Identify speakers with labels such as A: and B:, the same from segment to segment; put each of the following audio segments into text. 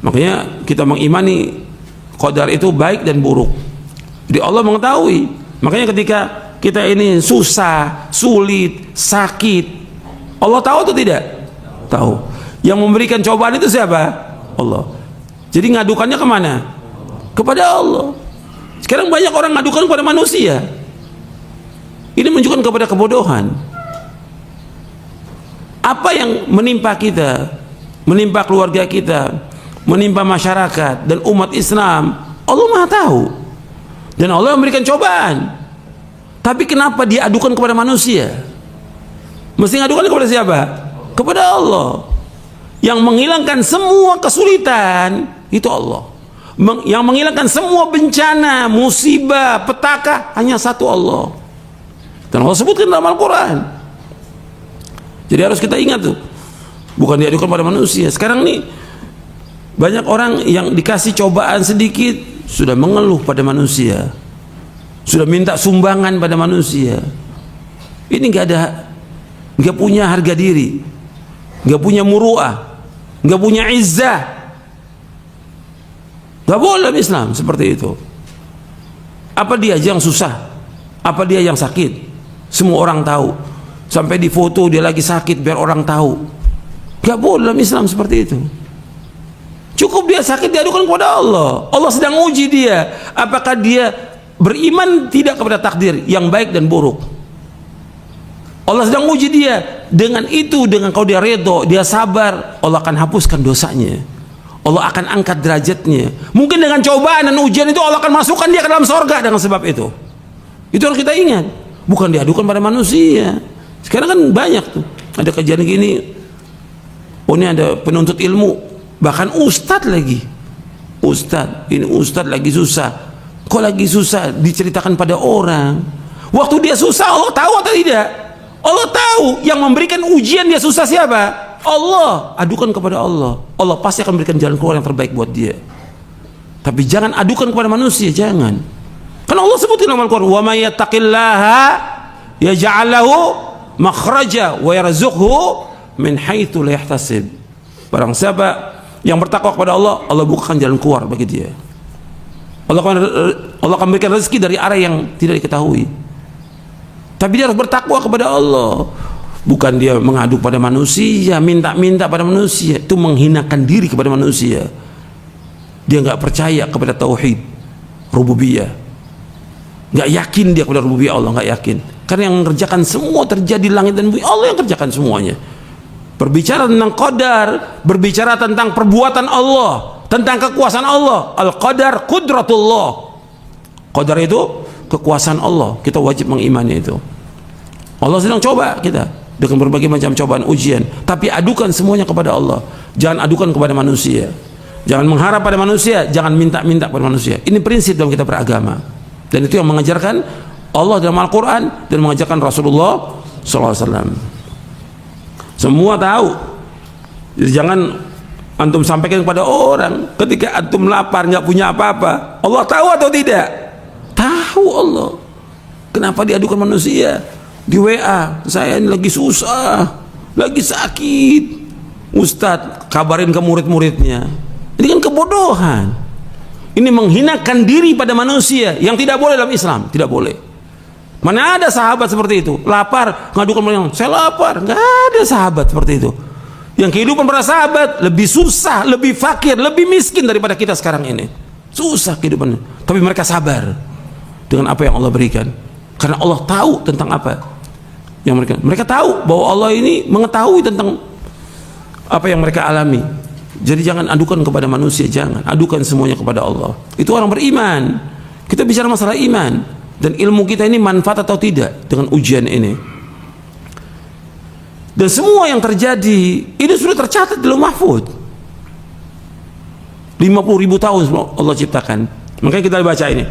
A: Makanya kita mengimani qadar itu baik dan buruk. Jadi Allah mengetahui. Makanya ketika kita ini susah, sulit, sakit, Allah tahu atau tidak? Tahu. Yang memberikan cobaan itu siapa? Allah. Jadi ngadukannya kemana? Kepada Allah. Sekarang banyak orang ngadukan kepada manusia. Ini menunjukkan kepada kebodohan. Apa yang menimpa kita, menimpa keluarga kita, menimpa masyarakat dan umat Islam, Allah Maha tahu. Dan Allah memberikan cobaan. Tapi kenapa dia adukan kepada manusia? Mesti ngadukan kepada siapa? Kepada Allah. Yang menghilangkan semua kesulitan itu Allah. Yang menghilangkan semua bencana, musibah, petaka hanya satu Allah. Dan Allah sebutkan dalam Al-Quran. Jadi harus kita ingat tuh, bukan diadukan pada manusia. Sekarang nih banyak orang yang dikasih cobaan sedikit sudah mengeluh pada manusia, sudah minta sumbangan pada manusia. Ini nggak punya harga diri, nggak punya muruah, nggak punya izzah. Nggak boleh dalam Islam seperti itu. Apa dia yang susah? Apa dia yang sakit? Semua orang tahu. Sampai di foto dia lagi sakit biar orang tahu. Nggak boleh dalam Islam seperti itu. Cukup dia sakit diadukan kepada Allah. Allah sedang uji dia. Apakah dia beriman tidak kepada takdir yang baik dan buruk? Allah sedang uji dia. Dengan itu, dengan kalau dia redho, dia sabar, Allah akan hapuskan dosanya. Allah akan angkat derajatnya. Mungkin dengan cobaan dan ujian itu Allah akan masukkan dia ke dalam sorga dengan sebab itu. Itu harus kita ingat. Bukan diadukan pada manusia. Sekarang kan banyak tuh. Ada kejadian gini. Oh, ini ada penuntut ilmu. Bahkan ustadz lagi. Ustadz. Ini ustadz lagi susah. Kok lagi susah diceritakan pada orang? Waktu dia susah Allah tahu atau tidak? Allah tahu. Yang memberikan ujian dia susah siapa? Allah. Adukan kepada Allah. Allah pasti akan memberikan jalan keluar yang terbaik buat dia. Tapi jangan adukan kepada manusia. Jangan. Karena Allah sebutkan dalam Al-Quran, wa may yattaqillaha yaj'al lahu makhraja wa yarzuqhu min haitsu la yahtasib. Barang siapa yang bertakwa kepada Allah, Allah bukakan jalan keluar bagi dia. Allah akan berikan rezeki dari arah yang tidak diketahui. Tapi dia harus bertakwa kepada Allah. Bukan dia mengadu pada manusia, minta-minta pada manusia. Itu menghinakan diri kepada manusia. Dia nggak percaya kepada tauhid rububiyah, nggak yakin dia kepada rububiyah Allah, nggak yakin. Karena yang mengerjakan semua terjadi langit dan bumi, Allah yang kerjakan semuanya. Berbicara tentang qadar, berbicara tentang perbuatan Allah, tentang kekuasaan Allah. Al-qadar qudratullah. Qadar itu kekuasaan Allah. Kita wajib mengimani itu. Allah sedang coba kita dengan berbagai macam cobaan ujian, tapi adukan semuanya kepada Allah. Jangan adukan kepada manusia. Jangan mengharap pada manusia, jangan minta-minta pada manusia. Ini prinsip dalam kita beragama. Dan itu yang mengajarkan Allah dalam Al-Quran dan mengajarkan Rasulullah SAW. Semua tahu. Jadi jangan antum sampaikan kepada orang ketika antum lapar nggak punya apa-apa. Allah tahu atau tidak? Tahu Allah. Kenapa diadukan manusia? Di WA, saya ini lagi susah, lagi sakit. Ustadz kabarin ke murid-muridnya. Ini kan kebodohan. Ini menghinakan diri pada manusia yang tidak boleh dalam Islam, tidak boleh. Mana ada sahabat seperti itu? Lapar, ngadukan orang, saya lapar. Nggak ada sahabat seperti itu. Yang kehidupan para sahabat lebih susah, lebih fakir, lebih miskin daripada kita sekarang ini. Susah kehidupannya. Tapi mereka sabar dengan apa yang Allah berikan. Karena Allah tahu tentang apa yang mereka tahu bahwa Allah ini mengetahui tentang apa yang mereka alami. Jadi jangan adukan kepada manusia, jangan adukan semuanya kepada Allah. Itu orang beriman. Kita bicara masalah iman dan ilmu kita ini manfaat atau tidak dengan ujian ini. Dan semua yang terjadi ini sudah tercatat di Lauh Mahfuz. 50.000 tahun Allah ciptakan. Makanya kita baca ini.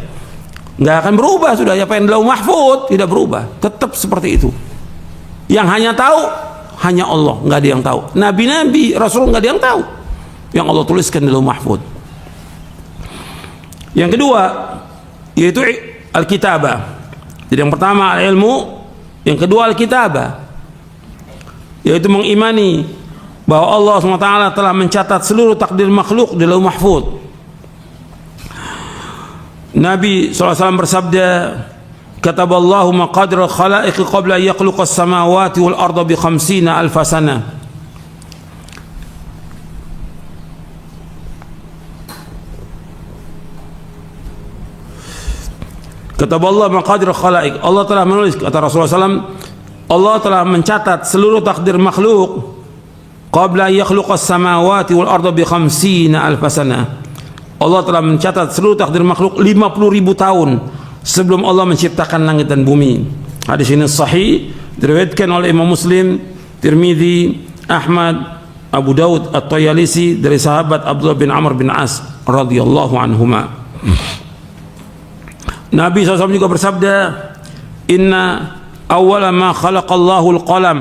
A: Nggak akan berubah sudah, apa yang di Lauh Mahfuz tidak berubah, tetap seperti itu. Yang hanya tahu hanya Allah, nggak ada yang tahu. Nabi-nabi, Rasul nggak ada yang tahu. Yang Allah tuliskan di Lauh Mahfuz. Yang kedua yaitu Al-Kitabah. Jadi yang pertama ilmu, yang kedua Al-Kitabah, yaitu mengimani bahwa Allah SWT telah mencatat seluruh takdir makhluk di Lauh Mahfuz. Nabi SAW bersabda, kataballahu maqadir al-khalaiq qabla an yakhluqa as-samawati wal arda bi 50 alf sanah. Kataballahu maqadir al-khalaiq, Allah telah menulis, kata Rasulullah SAW, Allah telah mencatat seluruh takdir makhluk qabla an yakhluqa as-samawati wal arda bi 50 alf sanah. Allah telah mencatat seluruh takdir makhluk 50.000 tahun sebelum Allah menciptakan langit dan bumi. Hadis ini sahih, diriwayatkan oleh Imam Muslim, Tirmidzi, Ahmad, Abu Daud, At-Tayalisi dari sahabat Abdullah bin Amr bin As radhiyallahu anhuma. Nabi SAW juga bersabda, inna awwala ma khalaqallahu al-qalam.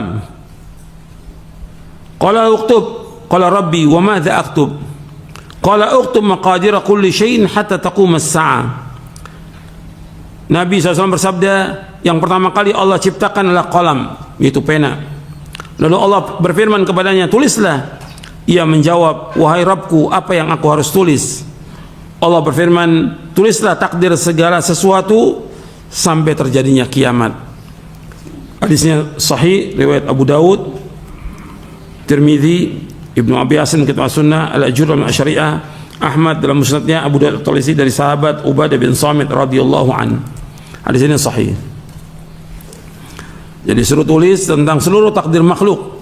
A: Qala uktub, qala rabbi wa madza aktub? Qala uktub maqadira kulli syai'in hatta taqum as-sa'ah. Nabi SAW bersabda, yang pertama kali Allah ciptakan adalah qalam, yaitu pena. Lalu Allah berfirman kepadanya, tulislah. Ia menjawab, wahai Rabbku, apa yang aku harus tulis? Allah berfirman, tulislah takdir segala sesuatu sampai terjadinya kiamat. Hadisnya sahih, riwayat Abu Daud, Tirmidzi, Ibnu Abi Hasan Kitab Sunnah, Al-Ajur al-Syariah, Ahmad dalam musnadnya, Abu Daud At-Talisi dari sahabat Ubadah bin Samit radhiyallahu an. Hadis ini sahih. Jadi suruh tulis tentang seluruh takdir makhluk.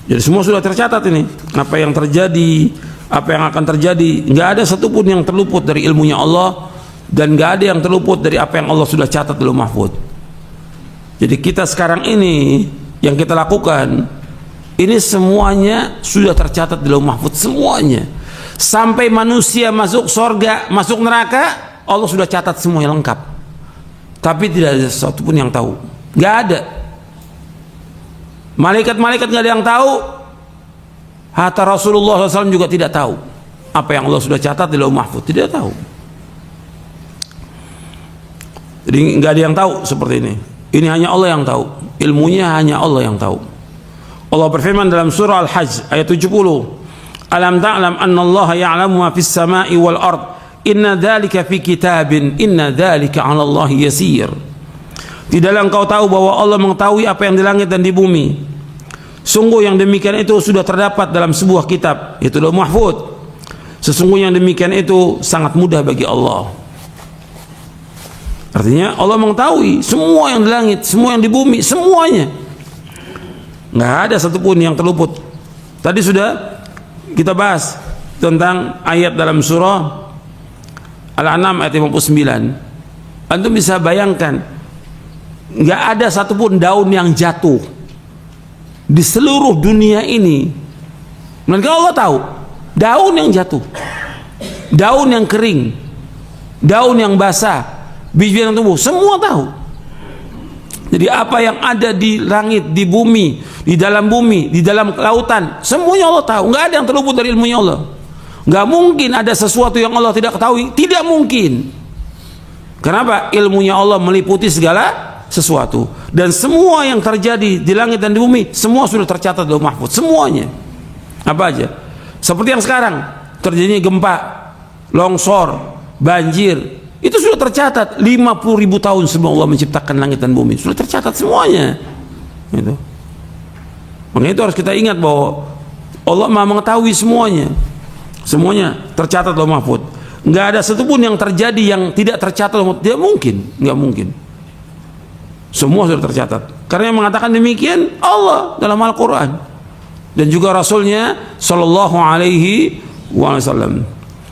A: Jadi semua sudah tercatat ini. Apa yang terjadi, apa yang akan terjadi, nggak ada satupun yang terluput dari ilmunya Allah, dan nggak ada yang terluput dari apa yang Allah sudah catat di Lauh Mahfuz. Jadi kita sekarang ini yang kita lakukan ini semuanya sudah tercatat di Lauh Mahfuz, semuanya. Sampai manusia masuk surga, masuk neraka, Allah sudah catat semuanya lengkap. Tapi tidak ada satupun yang tahu, nggak ada. Malaikat-malaikat nggak ada yang tahu. Hatta Rasulullah SAW juga tidak tahu apa yang Allah sudah catat di Lauh Mahfuz, tidak tahu. Jadi nggak ada yang tahu seperti ini. Ini hanya Allah yang tahu. Ilmunya hanya Allah yang tahu. Allah berfirman dalam surah Al-Hajj ayat 70, alam ta'lam anna Allah ya'lamu ma fis sama'i wal ard, inna dzalika fi kitabin, inna dzalika 'ala Allah yasir. Tidaklah engkau tahu bahwa Allah mengetahui apa yang di langit dan di bumi? Sungguh yang demikian itu sudah terdapat dalam sebuah kitab, yaitu Lauh Mahfuz. Sesungguhnya yang demikian itu sangat mudah bagi Allah. Artinya Allah mengetahui semua yang di langit, semua yang di bumi, semuanya. Nggak ada satupun yang terluput. Tadi sudah kita bahas tentang ayat dalam surah Al-An'am ayat 59. Antum bisa bayangkan, nggak ada satupun daun yang jatuh di seluruh dunia ini, melainkan Allah tahu daun yang jatuh, daun yang kering, daun yang basah, biji yang tumbuh, semua tahu. Jadi apa yang ada di langit, di bumi, di dalam lautan, semuanya Allah tahu. Nggak ada yang terluput dari ilmunya Allah. Nggak mungkin ada sesuatu yang Allah tidak ketahui, tidak mungkin. Kenapa? Ilmunya Allah meliputi segala sesuatu, dan semua yang terjadi di langit dan di bumi semua sudah tercatat di Lauh Mahfuz, semuanya. Apa aja? Seperti yang sekarang terjadinya gempa, longsor, banjir, itu sudah tercatat 50.000 tahun sebelum Allah menciptakan langit dan bumi, sudah tercatat semuanya. Gitu. Makanya itu harus kita ingat bahwa Allah Maha mengetahui semuanya, semuanya tercatat di Lauh Mahfuz. Nggak ada satupun yang terjadi yang tidak tercatat, tidak mungkin, nggak mungkin. Semua sudah tercatat. Karena yang mengatakan demikian Allah dalam Al-Quran dan juga Rasulnya Sallallahu Alaihi Wasallam.